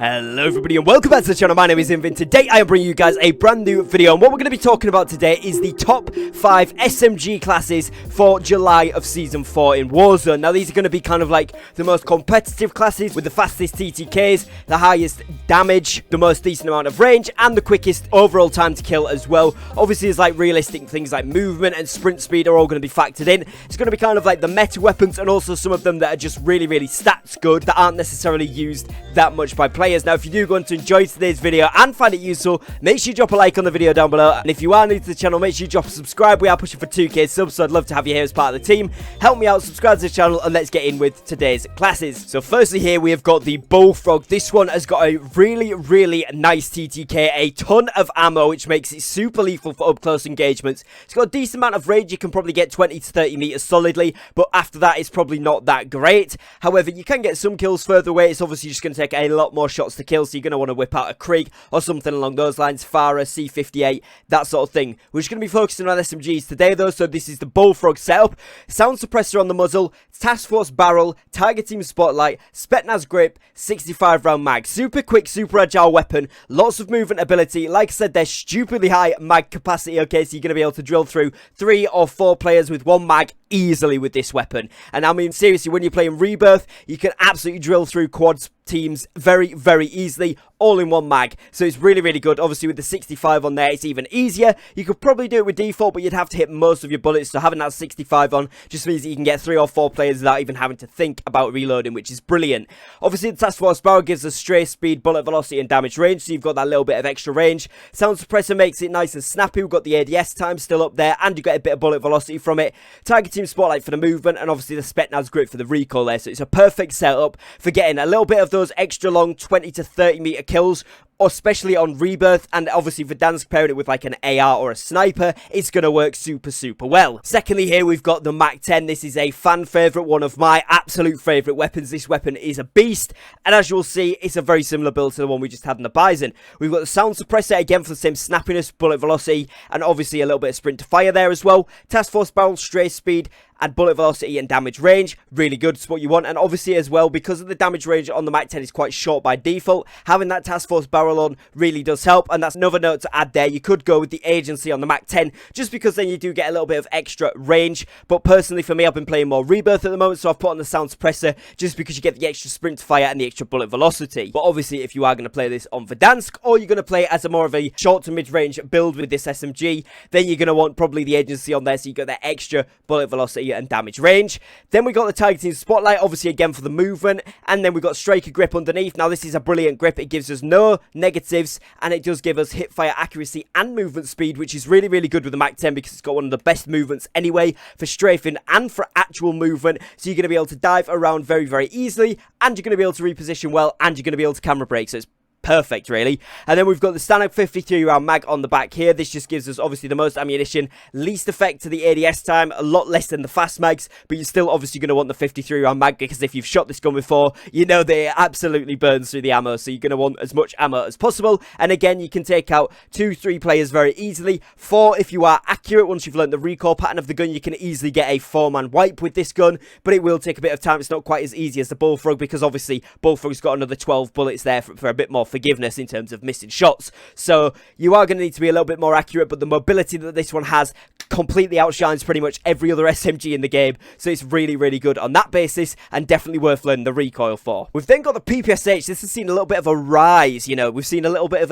Hello everybody and welcome back to the channel. My name is Invin. Today I am bringing you guys a brand new video, and what we're going to be talking about today is the top 5 SMG classes for July of Season 4 in Warzone. Now these are going to be kind of like the most competitive classes with the fastest TTKs, the highest damage, the most decent amount of range, and the quickest overall time to kill as well. Obviously it's like realistic things like movement and sprint speed are all going to be factored in. It's going to be kind of like the meta weapons and also some of them that are just really stats good that aren't necessarily used that much by players. Now, if you do going to enjoy today's video and find it useful, make sure you drop a like on the video down below. And if you are new to the channel, make sure you drop a subscribe. We are pushing for 2k subs, so I'd love to have you here as part of the team. Help me out, subscribe to the channel, and let's get in with today's classes. So firstly here, we have got the Bullfrog. This one has got a really nice TTK, a ton of ammo, which makes it super lethal for up close engagements. It's got a decent amount of range. You can probably get 20 to 30 meters solidly, but after that, it's probably not that great. However, you can get some kills further away. It's obviously just going to take a lot more shots to kill, so you're going to want to whip out a Krieg or something along those lines, Farah, C58, that sort of thing. We're just going to be focusing on SMGs today though, so this is the Bullfrog setup. Sound suppressor on the muzzle, task force barrel, targeting spotlight, specialise grip, 65 round mag. Super quick, super agile weapon, lots of movement ability. Like I said, they're stupidly high mag capacity, okay, so you're going to be able to drill through 3 or 4 players with 1 mag easily with this weapon. And I mean, seriously, when you're playing Rebirth, you can absolutely drill through quads teams very easily, all in 1 mag. So it's really good. Obviously with the 65 on there, it's even easier. You could probably do it with default, but you'd have to hit most of your bullets, so having that 65 on just means that you can get 3 or 4 players without even having to think about reloading, which is brilliant. Obviously the task force barrel gives us stray speed, bullet velocity and damage range, so you've got that little bit of extra range. Sound suppressor makes it nice and snappy. We've got the ADS time still up there, and you get a bit of bullet velocity from it. Targeting spotlight for the movement, and obviously the specialise grip for the recoil there, so it's a perfect setup for getting a little bit of those extra long 20 to 30 meter kills, especially on Rebirth. And obviously Verdansk pairing it with like an AR or a sniper, it's going to work super well. Secondly here, we've got the Mac 10. This is a fan favourite, one of my absolute favourite weapons. This weapon is a beast, and as you'll see, it's a very similar build to the one we just had in the Bison. We've got the sound suppressor, again for the same snappiness, bullet velocity, and obviously a little bit of sprint to fire there as well. Task force barrel, stray speed, and bullet velocity and damage range, really good. It's what you want. And obviously as well, because of the damage range on the Mac 10 is quite short by default, having that task force barrel on really does help. And that's another note to add there. You could go with the agency on the Mac 10 just because then you do get a little bit of extra range. But personally for me, I've been playing more Rebirth at the moment, so I've put on the sound suppressor just because you get the extra sprint to fire and the extra bullet velocity. But obviously if you are going to play this on Verdansk, or you're going to play as a more of a short to mid range build with this SMG, then you're going to want probably the agency on there, so you get that extra bullet velocity and damage range. Then we got the targeting spotlight, obviously again for the movement, and then we got striker grip underneath. Now this is a brilliant grip. It gives us no negatives, and it does give us hip fire accuracy and movement speed, which is really good with the Mac 10 because it's got one of the best movements anyway for strafing and for actual movement. So you're going to be able to dive around very easily, and you're going to be able to reposition well, and you're going to be able to camera brake. So it's perfect really. And then we've got the standard 53 round mag on the back here. This just gives us obviously the most ammunition, least effect to the ADS time, a lot less than the fast mags, but you're still obviously going to want the 53 round mag because if you've shot this gun before, you know that it absolutely burns through the ammo, so you're going to want as much ammo as possible. And again, you can take out 2-3 players very easily. 4 if you are accurate. Once you've learned the recoil pattern of the gun, you can easily get a 4-man wipe with this gun, but it will take a bit of time. It's not quite as easy as the Bullfrog because obviously Bullfrog's got another 12 bullets there for a bit more forgiveness in terms of missing shots, so you are going to need to be a little bit more accurate. But the mobility that this one has completely outshines pretty much every other SMG in the game, so it's really good on that basis, and definitely worth learning the recoil for. We've then got the PPSH. This has seen a little bit of a rise, you know. We've seen a little bit of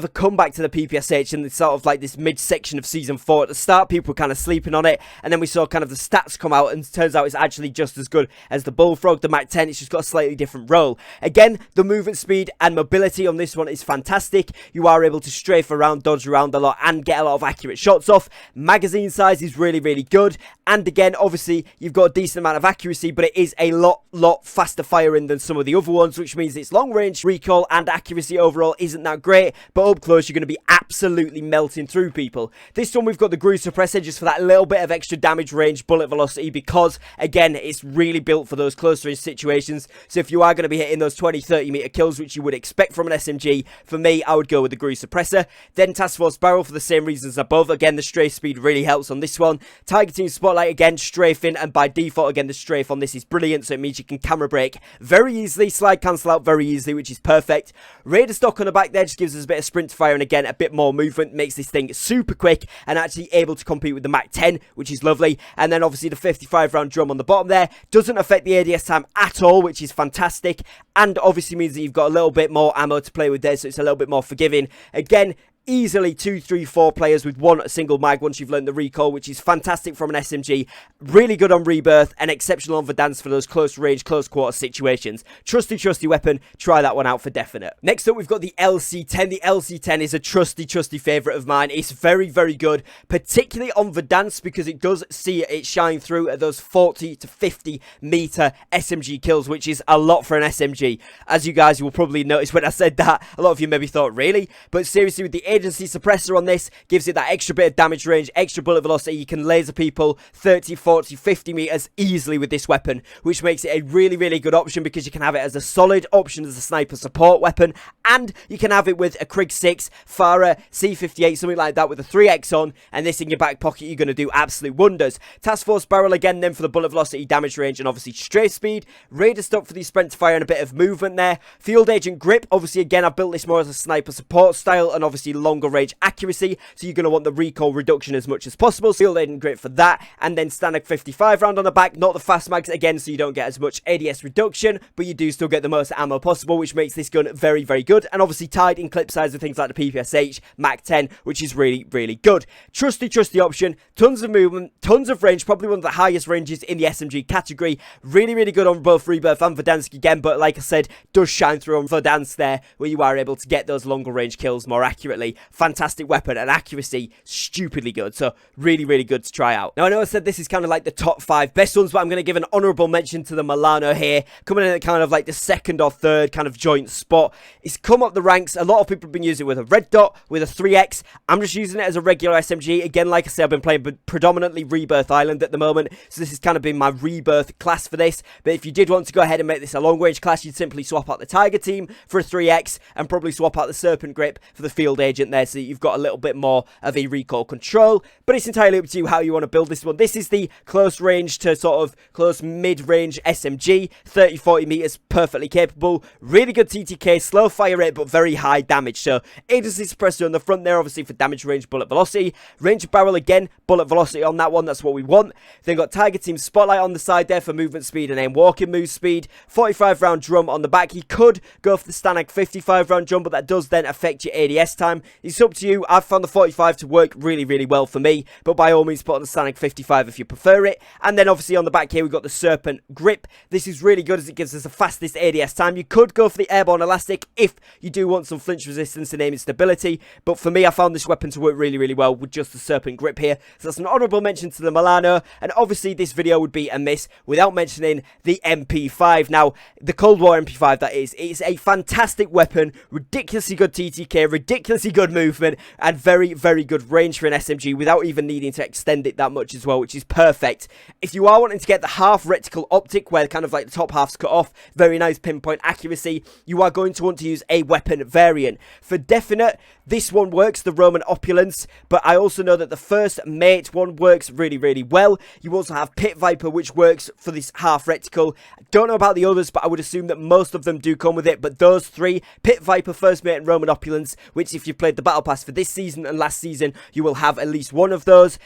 a comeback to the PPSH in the sort of like this mid-section of Season 4. At the start, people were kind of sleeping on it, and then we saw kind of the stats come out, and it turns out it's actually just as good as the Bullfrog. The Mac 10, it's just got a slightly different role. Again, the movement speed and mobility on this one is fantastic. You are able to strafe around, dodge around a lot, and get a lot of accurate shots off. Magazine size is really good, and again, obviously you've got a decent amount of accuracy, but it is a lot faster firing than some of the other ones, which means its long range recoil and accuracy overall isn't that great, but up close you're going to be absolutely melting through people. This one we've got the Groove suppressor just for that little bit of extra damage range, bullet velocity, because again it's really built for those close range situations. So if you are going to be hitting those 20-30 meter kills, which you would expect from an SMG, for me I would go with the Groove suppressor. Then task force barrel for the same reasons above. Again, the stray speed really really helps on this one. Tiger Team Spotlight, again, strafing, and by default, again, the strafe on this is brilliant, so it means you can camera brake very easily, slide cancel out very easily, which is perfect. Raider stock on the back there just gives us a bit of sprint fire, and again, a bit more movement, makes this thing super quick, and actually able to compete with the Mac 10, which is lovely. And then obviously the 55 round drum on the bottom there doesn't affect the ADS time at all, which is fantastic, and obviously means that you've got a little bit more ammo to play with there, so it's a little bit more forgiving. Again, easily 2, 3, 4 players with one single mag once you've learned the recoil, which is fantastic from an SMG. Really good on Rebirth and exceptional on Verdansk for those close range, close quarter situations. Trusty weapon. Try that one out for definite. Next up, we've got the LC10. The LC10 is a trusty favourite of mine. It's very good, particularly on Verdansk, because it does see it shine through at those 40 to 50 meter SMG kills, which is a lot for an SMG. As you guys will probably notice when I said that, a lot of you maybe thought, really? But seriously, with the agency suppressor on this, gives it that extra bit of damage range, extra bullet velocity. You can laser people 30, 40, 50 meters easily with this weapon, which makes it a really good option, because you can have it as a solid option as a sniper support weapon, and you can have it with a Krig 6, Farah, C58, something like that with a 3x on, and this in your back pocket, you're going to do absolute wonders. Task Force barrel again then for the bullet velocity, damage range, and obviously strafe speed. Raider stock for the sprint fire and a bit of movement there. Field Agent grip, obviously again I've built this more as a sniper support style, and obviously longer range accuracy, so you're going to want the recoil reduction as much as possible. Field Agent grip for that, and then standard 55 round on the back, not the fast mags again, so you don't get as much ADS reduction, but you do still get the most ammo possible, which makes this gun very good, and obviously tied in clip size with things like the PPSH, Mac 10, which is really good. Trusty option, tons of movement, tons of range, probably one of the highest ranges in the SMG category. Really good on both Rebirth and Verdansk again, but like I said, does shine through on Verdansk there, where you are able to get those longer range kills more accurately. Fantastic weapon, and accuracy stupidly good, so really good to try out. Now I know I said this is kind of like the top 5 best ones, but I'm going to give an honourable mention to the Milano here, coming in at kind of like the second or third kind of joint spot. It's come up the ranks. A lot of people have been using it with a red dot, with a 3x. I'm just using it as a regular SMG. Again, like I said, I've been playing predominantly Rebirth Island at the moment, so this has kind of been my Rebirth class for this. But if you did want to go ahead and make this a long range class, you'd simply swap out the Tiger Team for a 3x, and probably swap out the Serpent Grip for the Field Agent there, so you've got a little bit more of a recoil control. But it's entirely up to you how you want to build this one. This is the close range to sort of close mid-range SMG, 30-40 meters, perfectly capable. Really good TTK, slow fire rate, but very high damage. So agency suppressor on the front there, obviously for damage range, bullet velocity. Range of barrel again, bullet velocity on that one, that's what we want. Then got Tiger Team Spotlight on the side there for movement speed and aim walking move speed. 45 round drum on the back. You could go for the Stanag 55 round drum, but that does then affect your ADS time. It's up to you. I've found the 45 to work really well for me, but by all means put on the Stanag 55 if you prefer it. And then obviously on the back here we've got the Serpent Grip. This is really good as it gives us the fastest ADS time. You could go for the Airborne Elastic if you do want some flinch resistance and aiming stability, but for me I found this weapon to work really well with just the Serpent Grip here. So that's an honourable mention to the Milano, and obviously this video would be amiss without mentioning the MP5. Now, the Cold War MP5 that is, it's a fantastic weapon, ridiculously good TTK, ridiculously good movement, and very good range for an SMG without even needing to extend it that much as well, which is perfect. If you are wanting to get the half reticle optic, where kind of like the top half's cut off, very nice pinpoint accuracy, you are going to want to use a weapon variant. For definite, this one works, the Roman Opulence, but I also know that the First Mate one works really well. You also have Pit Viper, which works for this half reticle. Don't know about the others, but I would assume that most of them do come with it. But those three, Pit Viper, First Mate, and Roman Opulence, which if you've played the Battle Pass for this season and last season, you will have at least one of those.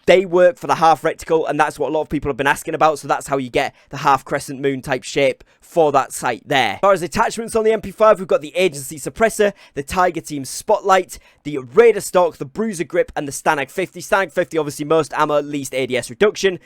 They work for the half reticle, and that's what a lot of people have been asking about, so that's how you get the half crescent moon type shape for that sight there. As far as attachments on the MP5, we've got the Agency Suppressor, the Tiger Team Spotlight, the Raider Stock, the Bruiser Grip, and the Stanag 50. Stanag 50, obviously most ammo, least ADS reduction.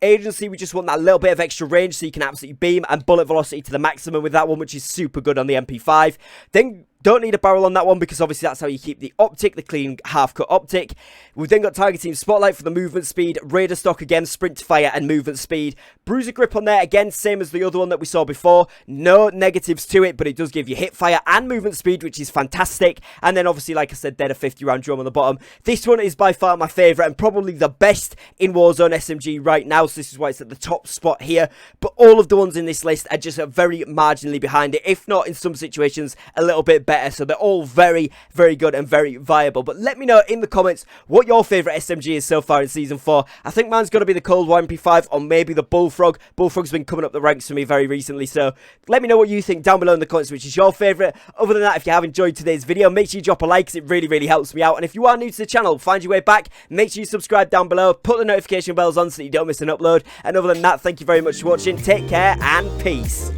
Agency, we just want that little bit of extra range so you can absolutely beam, and bullet velocity to the maximum with that one, which is super good on the MP5. Then don't need a barrel on that one because obviously that's how you keep the optic, the clean half-cut optic. We've then got Tiger Team Spotlight for the movement speed, Raider Stock again, sprint to fire and movement speed. Bruiser Grip on there, again, same as the other one that we saw before. No negatives to it, but it does give you hip fire and movement speed, which is fantastic. And then obviously, like I said, then a 50-round drum on the bottom. This one is by far my favourite and probably the best in Warzone SMG right now, so this is why it's at the top spot here. But all of the ones in this list are just very marginally behind it, if not in some situations a little bit better. So they're all very, very good and very viable. But let me know in the comments what your favourite SMG is so far in Season 4. I think mine's going to be the CW MP5 or maybe the Bullfrog. Bullfrog's been coming up the ranks for me very recently. So let me know what you think down below in the comments, which is your favourite. Other than that, if you have enjoyed today's video, make sure you drop a like because it really, really helps me out. And if you are new to the channel, find your way back. Make sure you subscribe down below. Put the notification bells on so that you don't miss an upload. And other than that, thank you very much for watching. Take care and peace.